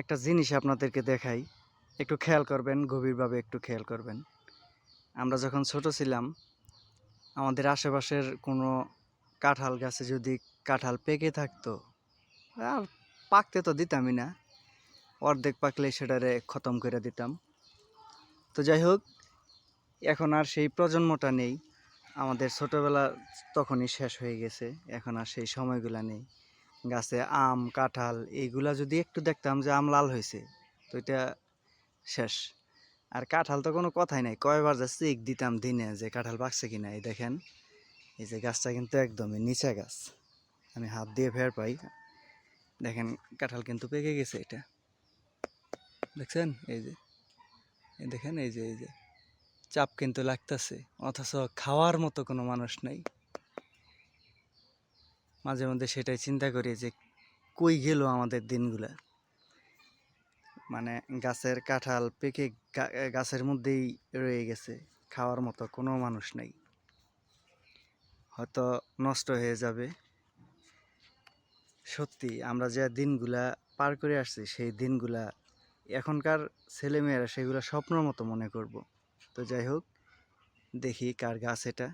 একটা জিনিস আপনাদেরকে দেখাই, একটু খেয়াল করবেন, গভীরভাবে একটু খেয়াল করবেন। আমরা যখন ছোট ছিলাম, আমাদের আশেপাশের কোনো কাঁঠাল গাছে যদি কাঁঠাল পেকে থাকতো, আর পাকতে তো দিতামই না, অর্ধেক পাকলেই সেটারে খতম করে দিতাম। তো যাই হোক, এখন আর সেই প্রজন্মটা নেই। আমাদের ছোটবেলা তখনই শেষ হয়ে গেছে, এখন আর সেই সময়গুলা নেই। গাছে আম, কাঁঠাল এইগুলা যদি একটু দেখতাম যে আম লাল হয়েছে, তো এটা শেষ। আর কাঁঠাল তো কোনো কথাই নাই, কয়বার যে চেক দিতাম দিনে যে কাঁঠাল পাকছে কিনা। এই দেখেন, এই যে গাছটা কিন্তু একদমই নিচা গাছ, আমি হাত দিয়ে ফের পাই, দেখেন কাঁঠাল কিন্তু পেকে গেছে। এটা দেখছেন, এই যে দেখেন, এই যে চাপ কিন্তু লাগতেছে, অথচ খাওয়ার মতো কোনো মানুষ নাই। মাঝে মধ্যে সেটাই চিন্তা করি যে কই গেল আমাদের দিনগুলা। মানে গাছের কাঁঠাল পেকে গাছের মধ্যেই রয়ে গেছে, খাওয়ার মতো কোনো মানুষ নাই, হয়তো নষ্ট হয়ে যাবে। সত্যি আমরা যে দিনগুলা পার করে আসছি, সেই দিনগুলা এখনকার ছেলেমেয়েরা সেগুলো স্বপ্নের মতো মনে করব। তো যাই হোক, দেখি কার গাছ এটা।